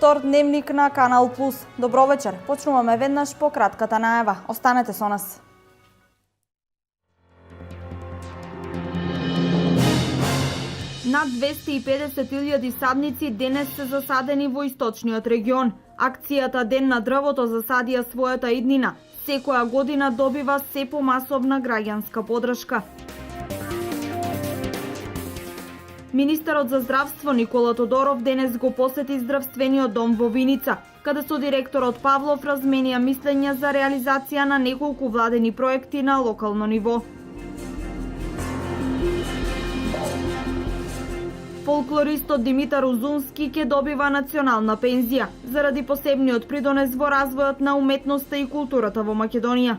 втор дневник на Канал Плюс. Добро вечер. Почнуваме веднаш по кратката најава. Останете со нас. Над 250.000 садници денес се засадени во источниот регион. Акцијата Ден на дрвото засадија својата иднина. Секоја година добива се помасовна граѓанска подршка. Министерот за здравство Никола Тодоров денес го посети здравствениот дом во Виница, каде со директорот Павлов разменија мислења за реализација на неколку владени проекти на локално ниво. Фолклористот Димитар Узунски ќе добива национална пензија заради посебниот придонес во развојот на уметноста и културата во Македонија.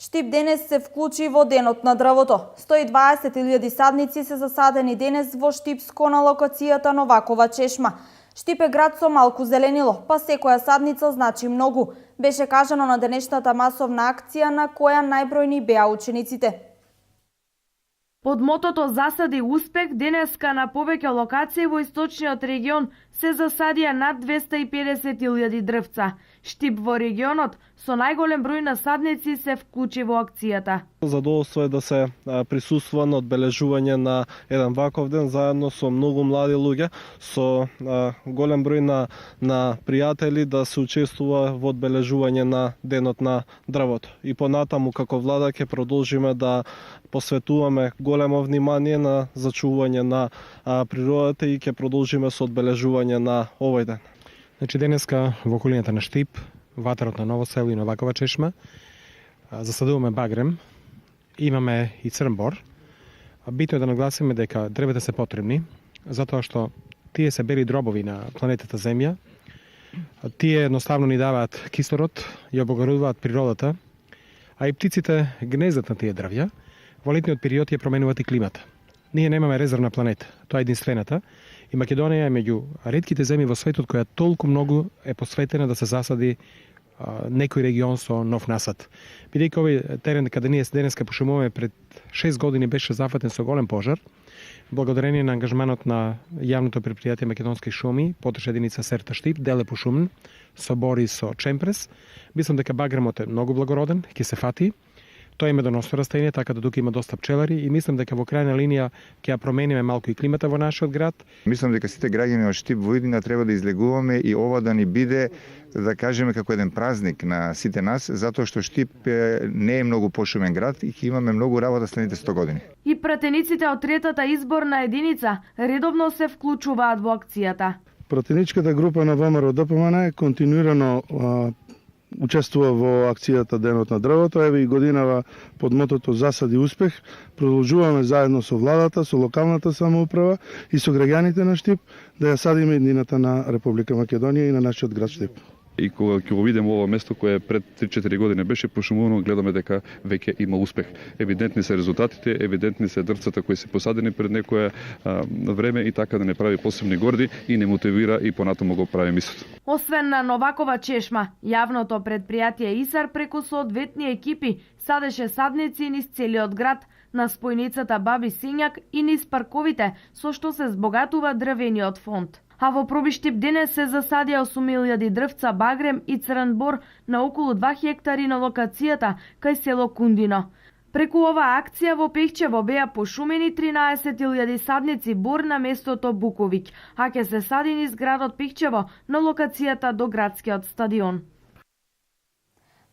Штип денес се вклучи во Денот на дрвото. 120.000 садници се засадени денес во Штипско на локацијата Новакова чешма. Штип е град со малку зеленило, па секоја садница значи многу. Беше кажано на денешната масовна акција на која најбројни беа учениците. Под мотото "Засади успех", денеска на повеќе локации во источниот регион се засадија над 250.000 дрвца. Штип во регионот со најголем број на садници се вклучи во акцијата. Задоволство е да се присуства на одбележување на еден ваков ден заедно со многу млади луѓе, со голем број на пријатели да се учествува во одбележување на Денот на дрвото. И понатаму како влада ќе продолжиме да посветуваме големо внимание на зачувување на природата и ќе продолжиме со одбележување на овој ден. Значи денеска во околината на Штип, ватарот на Ново село и Новакова чешма, засадуваме багрем, имаме и црн бор. Битно е да нагласиме дека дрвета се потребни, затоа што тие се бели дробови на планетата Земја. Тие едноставно ни даваат кислород и облагородуваат природата, а и птиците гнездат на тие дрвја. Во летниот период ја променуваат и климата. Ние немаме резервна планета, тоа е единствената, и Македонија е меѓу ретките земји во светот која толку многу е посветена да се засади некој регион со нов насад. Бидејќи овој терен каде ние денеска пошумуваме пред 6 години беше зафатен со голем пожар, благодарение на ангажманот на јавното предпријатие Македонски шуми, потош единица Серта Штип, дел е пошумен, со бори со чемпрес. Мислам дека багремот е многу благороден, ќе се фати. Тоа има доносно растение, така да тука има доста пчелари и мислам дека во крајна линија ќе ја промениме малку и климата во нашиот град. Мислам дека сите граѓани од Штип во иднина треба да излегуваме и ова да ни биде, да кажеме, како еден празник на сите нас, затоа што Штип не е многу пошумен град и ќе имаме многу работа следните 100 години. И пратениците од третата изборна единица редовно се вклучуваат во акцијата. Пратеничката група на ВМРО ДПМН континуирано учествува во акцијата Денот на дрвото. Еве и годинава под мотото "Засади успех" продолжуваме заедно со владата, со локалната самоуправа и со граѓаните на Штип да ја садиме иднината на Република Македонија и на нашиот град Штип. И кога ќе го видиме ова место кое пред 3-4 години беше пошумувано, гледаме дека веќе има успех. Евидентни се резултатите, евидентни се дрвцата кои се посадени пред некое време и така да не прави посебни горди и не мотивира и понатаму го прави мислото. Освен на Новакова чешма, јавното предпријатие ИСАР преку соодветни екипи садеше садници низ целиот град, на спојницата Баби Сињак и низ парковите, со што се збогатува дрвениот фонд. А во Пробиштип денес се засадија 8.000 дрвца багрем и црн бор на околу 2 хектари на локацијата кај село Кундино. Преку оваа акција во Пехчево беа пошумени 13.000 садници бор на местото Буковиќ, а ќе се сади низ градот Пехчево на локацијата до градскиот стадион.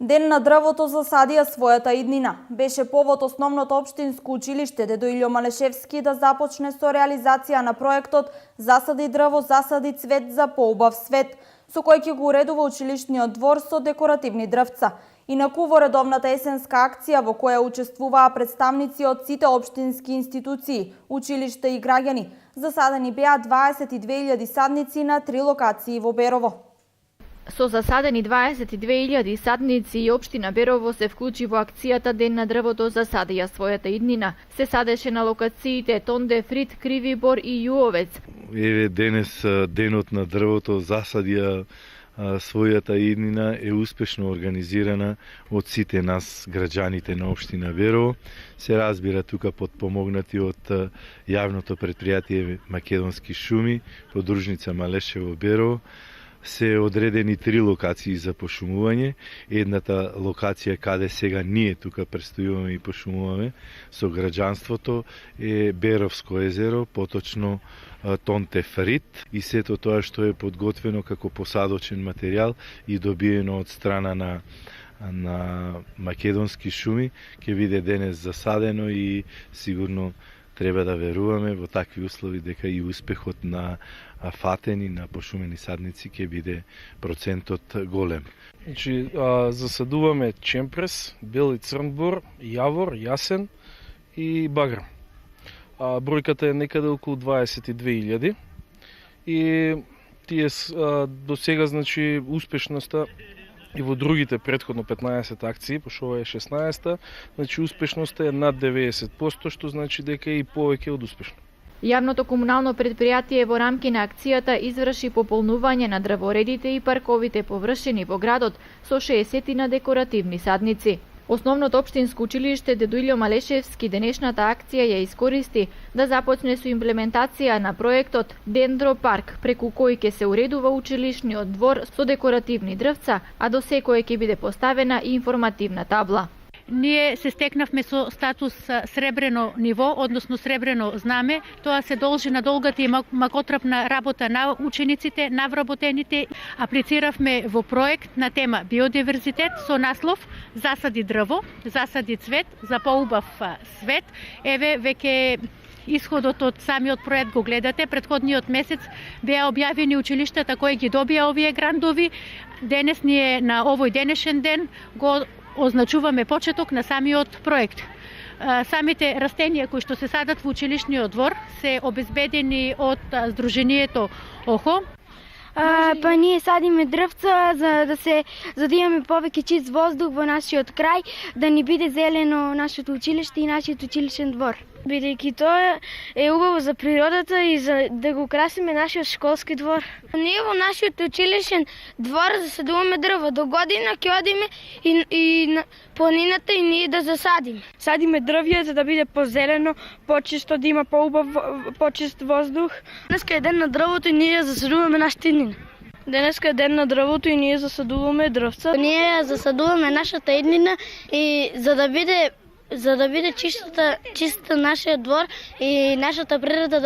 Ден на дрвото засадија својата иднина. Беше повод основното општинско училиште Дедо Илјо Малешевски да започне со реализација на проектот "Засади дрво, засади цвет за поубав свет", со кој ќе го уредува училишниот двор со декоративни дрвца. Инаку во редовната есенска акција во која учествуваа представници од сите општински институции, училишта и граѓани, засадени беа 22.000 садници на 3 локации во Берово. Со засадени 22.000 садници и општина Берово се вклучи во акцијата Ден на дрвото засадија својата иднина. Се садеше на локациите Тонде, Фрит, Криви бор и Јуовец. Еве денес Денот на дрвото засадија својата иднина е успешно организирана од сите нас граѓаните на општина Берово. Се разбира тука подпомогнати од јавното предпријатие Македонски шуми, подружница Малешево Берово. Се одредени 3 локации за пошумување. Едната локација каде сега ние тука престојуваме и пошумуваме со граѓанството е Беровско езеро, поточно Тонте Фрит, и сето тоа што е подготвено како посадочен материјал и добиено од страна на Македонски шуми ќе биде денес засадено и сигурно треба да веруваме во такви услови дека и успехот на фатени, на пошумени садници ќе биде процентот голем. Значи, засадуваме чемпрес, бел и црн бор, јавор, јасен и баграм. Бројката е некаде околу 22.000 и тие до сега, значи, успешноста и во другите претходно 15 акции, пошто ова е 16-та, значи успешноста е над 90%, што значи дека е и повеќе од успешно. Јавното комунално предпријатие во рамки на акцијата изврши пополнување на дрворедите и парковите површини во градот со 60 на декоративни садници. Основното општинско училиште Дедо Илјо Малешевски денешната акција ја искористи да започне со имплементација на проектот Дендропарк, преку кој ќе се уредува училишниот двор со декоративни дрвца, а до секој ќе биде поставена и информативна табла. Ние се стекнавме со статус сребрено ниво, односно сребрено знаме. Тоа се должи на долгата и макотрапна работа на учениците, на вработените. Аплициравме во проект на тема биодиверзитет со наслов Засади дрво, засади цвет за поубав свет. Еве веќе исходот од самиот проект го гледате. Претходниот месец беа објавени училиштата кои ги добија овие грандови. Денес ние на овој денешен ден го означуваме почеток на самиот проект. Самите растенија кои што се садат во училишниот двор се обезбедени од Сдруженијето ОХО. Па ние садиме дрвца за да имаме повеќе чист воздух во нашиот крај, да ни биде зелено нашето училиште и нашиот училишен двор. Бидејќи тоа е убаво за природата и за да го красиме нашиот школски двор. Ние во нашиот училишен двор засадуваме дрва. До година ќе одиме и на планината и ние да засадиме. Садиме дрвја за да биде позелено, почисто, да има поубав, почист воздух. Денеска е ден на дрвото и ние засадуваме нашата иднина. Денеска е ден на дрвото и ние засадуваме дрвца. Ние засадуваме нашата иднина и за да биде чиста нашиот двор и нашата природа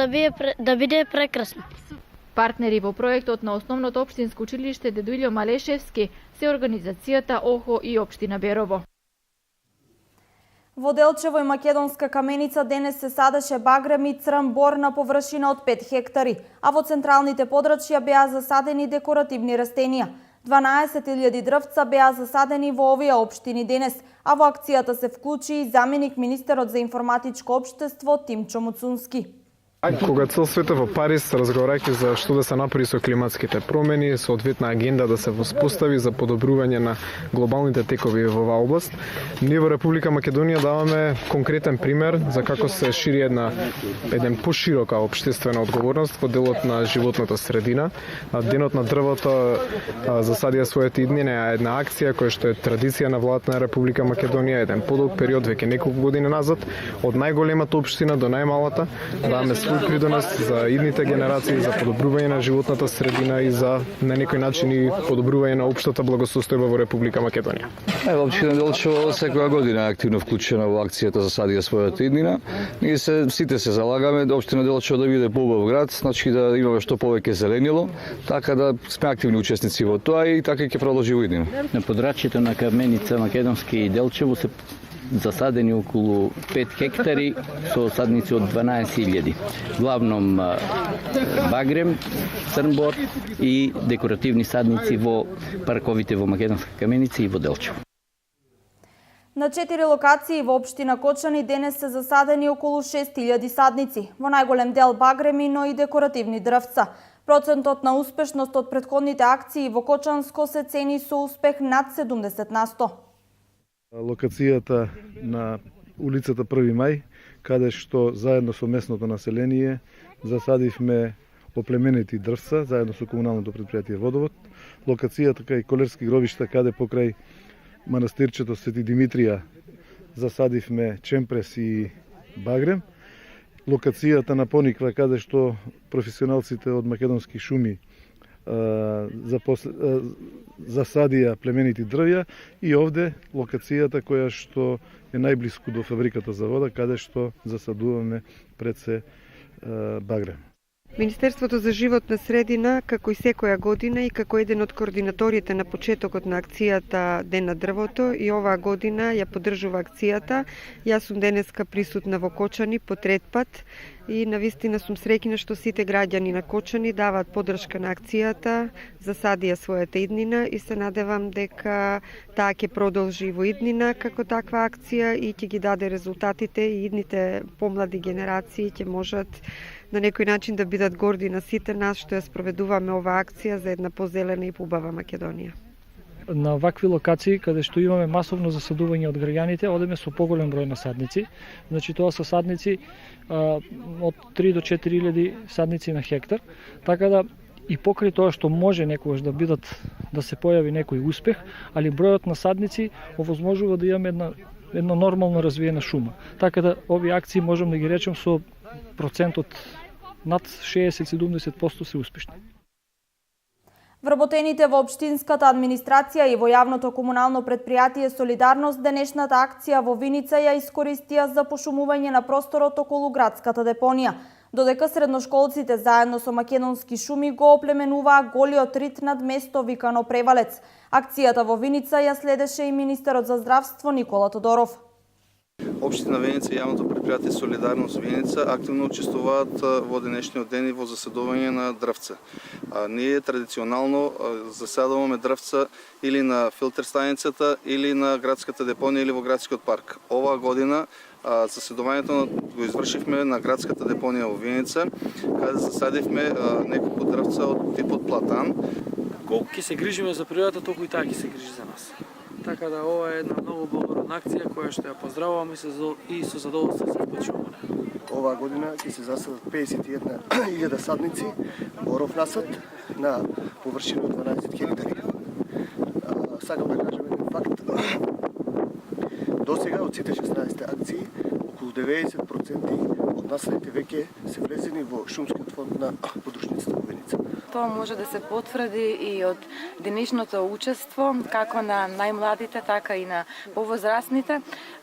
да биде прекрасна. Партнери во проектот на основното општинско училиште Дедо Илјо Малешевски се организацијата ОХО и општина Берово. Во Делчево и Македонска каменица денес се садеше багрем и црн бор на површина од 5 хектари, а во централните подрачја беа засадени декоративни растенија. 12.000 дрвца беа засадени во овие општини денес, а во акцијата се вклучи и заменик министерот за информатичко општество Тимчо Муцунски. Кога цел света во Париз разговарајќи за што да се направи со климатските промени, соодветна агенда да се воспостави за подобрување на глобалните текови во оваа област, ние во Република Македонија даваме конкретен пример за како се шири еден поширока општествена одговорност во делот на животната средина. Денот на дрвото засадија својата иднина, една акција која што е традиција на владата на Република Македонија, еден подолг период, веќе неколку години назад, од најголемата општина до најмалата, даваме свој придонес за идните генерации, за подобрување на животната средина и за на некој начин и подобрување на општата благосостојба во Република Македонија. Општина Делчево секоја година е активно вклучена во акцијата за садија својата иднина. Ние сите се залагаме да општина Делчево да биде поубав град, значи да имаме што повеќе зеленило, така да сме активни учесници во тоа и така ќе продолжи во иднина. На подрачјето на Каменица, Македонски и Делчево се засадени околу 5 хектари со садници од 12.000. Главном багрем, црнбор и декоративни садници во парковите во Македонска Каменица и во Делчево. На 4 локации во општина Кочани денес се засадени околу 6.000 садници, во најголем дел багреми, но и декоративни дрвца. Процентот на успешност од претходните акции во Кочанско се цени со успех над 70%. Локацијата на улицата 1 мај, каде што заедно со местното население засадивме по племенити дрвца, заедно со комуналното предпријатие Водовод. Локацијата кај Колерски гробишта, каде покрај манастирчето Свети Димитрија засадивме чемпрес и багрем. Локацијата на Пониква, каде што професионалците од македонски шуми засадија племенити дрвја, и овде локацијата која што е најблиску до фабриката за вода, каде што засадуваме пред се багрем. Министерството за животна средина, како и секоја година и како еден од координаторите на почетокот на акцијата Ден на дрвото, и оваа година ја поддржува акцијата. Јас сум денеска присутна во Кочани по трет пат и навистина сум среќна што сите граѓани на Кочани даваат поддршка на акцијата, засадија својата иднина и се надевам дека таа ќе продолжи во иднина како таква акција и ќе ги даде резултатите, и идните помлади генерации ќе можат на некој начин да бидат горди на сите нас што ја спроведуваме оваа акција за една позелена и побава Македонија. На вакви локации каде што имаме масовно засадување од граѓаните, одеме со поголем број на садници. Значи тоа се садници од 3 до 4000 садници на хектар, така да и покрај тоа што може некогаш да се појави некој успех, али бројот на садници овозможува да имаме една нормално развиена шума. Така да овие акции можам да ги речем со процентот над 60-70% се успешни. Вработените во општинската администрација и во јавното комунално предпријатие Солидарност денешната акција во Виница ја искористија за пошумување на просторот околу градската депонија, додека средношколците заедно со македонски шуми го оплеменуваа голиот рит над место викано Превалец. Акцијата во Виница ја следеше и министерот за здравство Никола Тодоров. Општина Виница и јавното предпријатие Солидарност Виница активно учествуваат во денешниот ден и во заседување на дрвца. Ние традиционално заседуваме дрвца или на филтер станицата, или на градската депонија, или во градскиот парк. Оваа година заседувањето го извршивме на градската депонија во Виница, каде засадивме неколку дрвца од типот платан. Колку ќе се грижиме за природата, толку и таа ќе се грижи за нас. Така да ова е една многу благородна акција која што ја поздравувам и со задоволство се вклучуваме. Оваа година ќе се засадат 51.000 садници боров насад на површина од 12 хектари. Сакам да кажам еден факт. Досега од сите 16 акции, околу 90% од насадите веќе се влезени во шумскиот фонд на подружницата во Виница. Тоа може да се потврди и од денешното учество, како на најмладите, така и на повозрастните.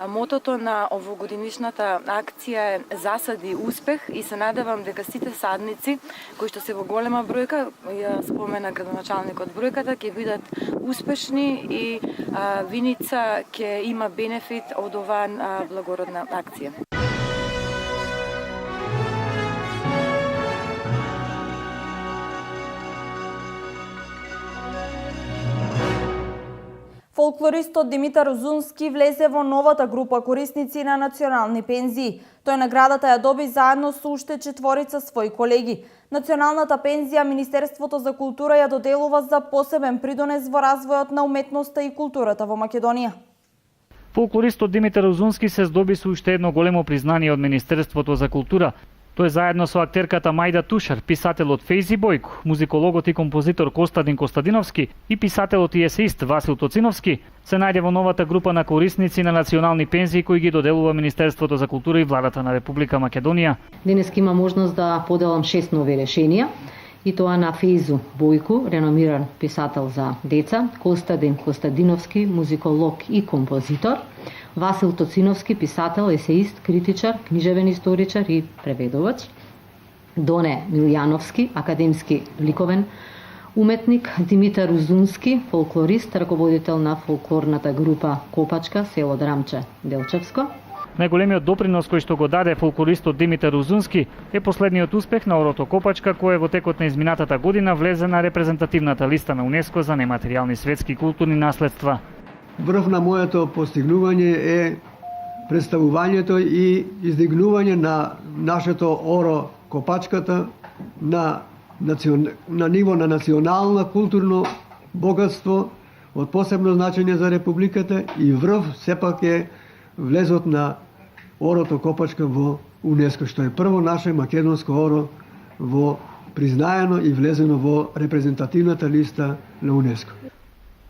Мотото на овогодинишната акција е засади успех и се надевам дека сите садници, кои што се во голема бројка, ја спомена градоначалникот бројката, ќе бидат успешни и Виница ќе има бенефит од оваа благородна акција. Фолклористот Димитар Узунски влезе во новата група корисници на национални пензии. Тој наградата ја доби заедно со уште 4 своји колеги. Националната пензија Министерството за култура ја доделува за посебен придонес во развојот на уметноста и културата во Македонија. Фолклористот Димитар Узунски се здоби со уште едно големо признание од Министерството за култура. Тој заедно со актерката Мајда Тушар, писателот Фейзи Бојко, музикологот и композитор Костадин Костадиновски и писателот и есеист Васил Тоциновски се најде во новата група на корисници на национални пензии кои ги доделува Министерството за култура и владата на Република Македонија. Денеска има можност да поделам 6 нови решенија, и тоа на Фейзу Бојко, реномиран писател за деца, Костадин Костадиновски, музиколог и композитор, Васил Тоциновски, писател, есеист, критичар, книжевен историчар и преведувач, Доне Милјановски, академски ликовен уметник, Димитар Узунски, фолклорист, раководител на фолклорната група Копачка, село Драмче, Делчевско. Најголемиот допринос кој што го даде фолклористот Димитар Узунски е последниот успех на Орото Копачка, кој во текот на изминатата година влезе на репрезентативната листа на УНЕСКО за нематеријални светски културни наследства. Врв на моето постигнување е представувањето и издигнување на нашето Оро Копачката на ниво на национално културно богатство од посебно значење за Републиката и врв сепак е влезот на Орото Копачка во УНЕСКО, што е прво наше македонско оро во признаено и влезено во репрезентативната листа на УНЕСКО.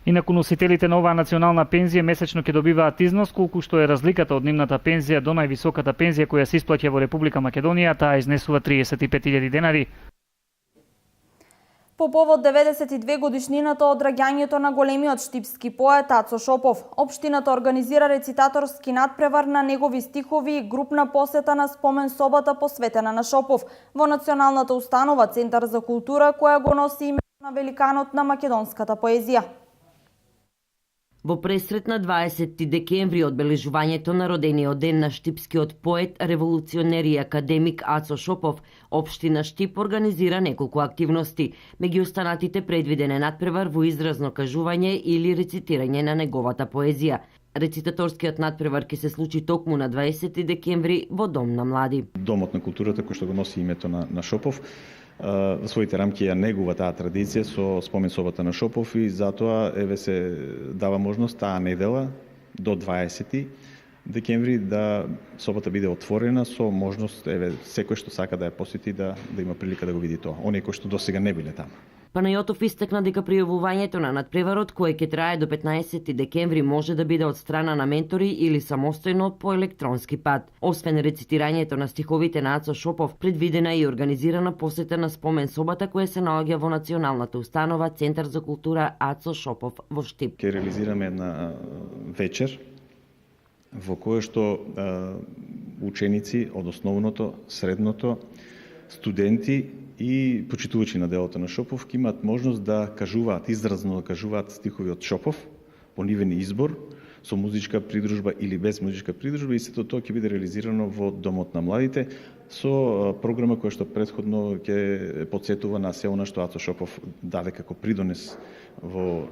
Инаку носителите на оваа национална пензија месечно ќе добиваат износ колку што е разликата од нивната пензија до највисоката пензија која се исплаќа во Република Македонија, таа изнесува 35.000 денари. По повод 92 годишнината од раѓањето на големиот штипски поет Ацо Шопов, општината организира рецитаторски надпревар на негови стихови и групна посета на спомен собата посветена на Шопов во Националната установа Центар за култура, која го носи името на великанот на македонската поезија. Во пресрет на 20 декември одбележувањето на родениот ден на штипскиот поет, револуционер и академик Ацо Шопов, општина Штип организира неколку активности. Меѓу останатите предвиден е надпревар во изразно кажување или рецитирање на неговата поезија. Рецитаторскиот надпревар ќе се случи токму на 20 декември во Дом на млади. Домот на културата кој што го носи името на Шопов, во своите рамки ја негува таа традиција со спомен собата на Шопов и затоа еве се дава можност таа недела до 20 декември да собата биде отворена со можност еве секој што сака да ја посети да има прилика да го види тоа. Оние кои што досега не биле таму. Панајотов истакна дека пријавувањето на надпреварот, кој ќе трае до 15 декември, може да биде од страна на ментори или самостојно по електронски пат. Освен рецитирањето на стиховите на Ацо Шопов, предвидена и организирана посета на спомен собата која се наоѓа во Националната установа Центар за култура Ацо Шопов во Штип. Ке реализираме една вечер во која што ученици од основното, средното, студенти и почитувачи на делото на Шопов ќе имаат можност да кажуваат, изразно да кажуваат стихови од Шопов по нивен избор, со музичка придружба или без музичка придружба, и сето тоа ќе биде реализирано во Домот на младите со програма која што претходно ќе потсетува на се она што Ацо Шопов даде како придонес во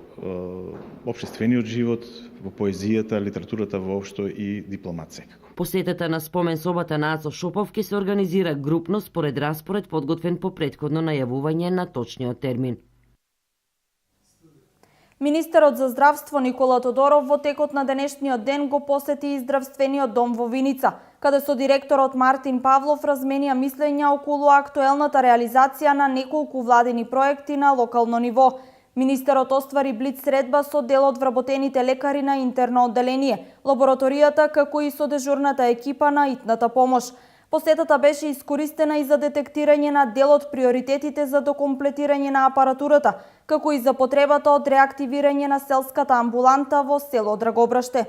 општествениот живот, во поезијата, литературата воопшто и дипломат секако. Посетата на спомен собата на Ацо Шопов ќе се организира групно според распоред подготвен по претходно најавување на точниот термин. Министерот за здравство Никола Тодоров во текот на денешниот ден го посети и здравствениот дом во Виница, каде со директорот Мартин Павлов разменија мислења околу актуелната реализација на неколку владини проекти на локално ниво. Министерот оствари блиц средба со дел од вработените лекари на интерно одделение, лабораторијата, како и со дежурната екипа на итната помош. Посетата беше искористена и за детектирање на дел од приоритетите за докомплетирање на апаратурата, како и за потребата од реактивирање на селската амбуланта во село Драгобраште.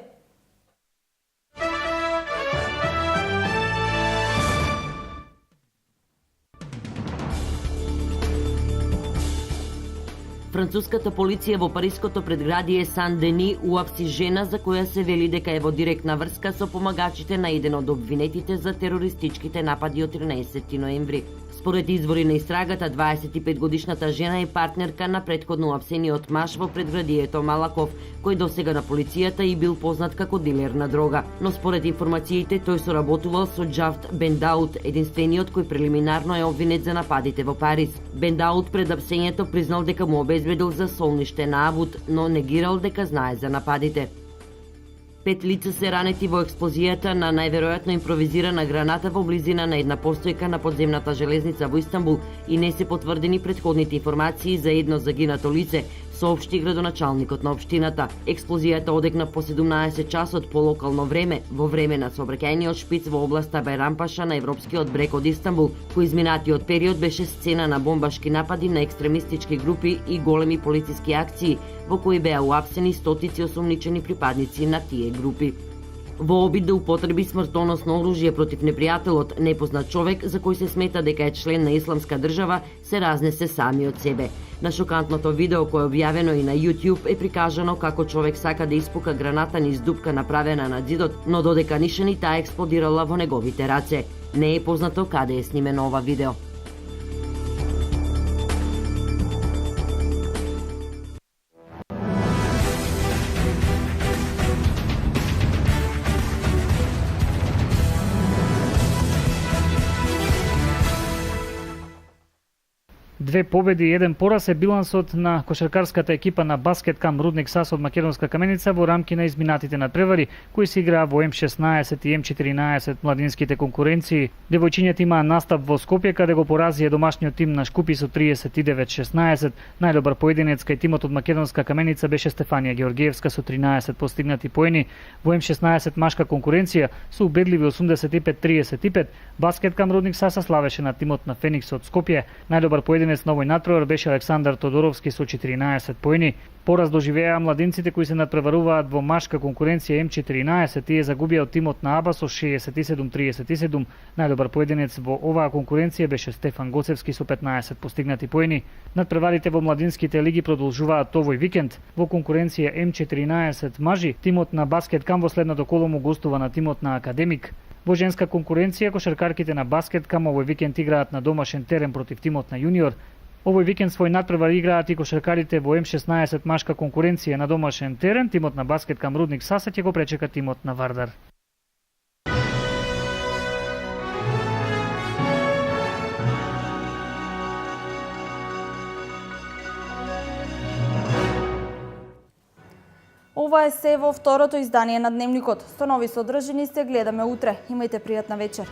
Француската полиција во париското предградие Сан-Дени уапси жена за која се вели дека е во директна врска со помагачите на еден од обвинетите за терористичките напади од 13 ноември. Според извори на истрагата, 25-годишната жена е партнерка на претходно уапсениот маж во предградието Малаков, кој досега на полицијата и бил познат како дилер на дрога. Но според информациите, тој соработувал со Джафт Бендаут, единствениот кој прелиминарно е обвинет за нападите во Париз. Бендаут пред апсењето признал дека му обезбедил за солниште на Абут, но негирал дека знае за нападите. 5 лица се ранети во експлозијата на најверојатно импровизирана граната во близина на една постојка на подземната железница во Истанбул и не се потврдени претходните информации за едно загинато лице, соопшти градоначалникот на општината. Експлозијата одекна по 17 часот по локално време, во време на сообраќајниот шпиц во областа Байрампаша на европскиот брег од Истанбул, кој изминатиот период беше сцена на бомбашки напади на екстремистички групи и големи полициски акции, во кои беа уапсени стотици осомничени припадници на тие групи. Во обид да употреби смртоносно оружје против непријателот, непознат човек за кој се смета дека е член на Исламска држава, се разнесе сами од себе. На шокантното видео кое е објавено и на YouTube е прикажано како човек сака да испука граната низ дупка направена на ѕидот, но додека нишани таа експлодирала во неговите раце. Не е познато каде е снимено ова видео. 2 победи и 1 пораз е билансот на кошаркарската екипа на Баскеткам Рудник САС од Македонска Каменица во рамки на изминатите надпревари кои се играа во М16 и М14 младинските конкуренции. Девојчињата имаа настап во Скопје каде го поразија домашниот тим на Шкупи со 39-16. Најдобар поединец кај тимот од Македонска Каменица беше Стефанија Георгиевска со 13 постигнати поени. Во М16 машка конкуренција со убедливи 85-35 Баскеткам Рудник САС славеше на тимот на Феникс од Скопје. Најдобар поединец на овој надпревар беше Александар Тодоровски со 14 поени. Пораз доживеа младинците кои се надпреваруваат во машка конкуренција М14 и ја загубија од тимот на АБА со 67-37. Најдобар поединец во оваа конкуренција беше Стефан Гоцевски со 15 постигнати поени. Надпреварите во младинските лиги продолжуваат овој викенд. Во конкуренција М14 мажи, тимот на Баскеткам во следното коло му гостува на тимот на Академик. Во женска конкуренција кошаркарките на Баскеткам овој викенд играат на домашен терен против тимот на Јуниор. Овој викенд свој надпревар играат и кошаркарите во М16 машка конкуренција на домашен терен. Тимот на Баскеткам Рудник САС ќе го пречека тимот на Вардар. Ова е се во второто издание на Дневникот. Со нови содржини се гледаме утре. Имајте пријатна вечер.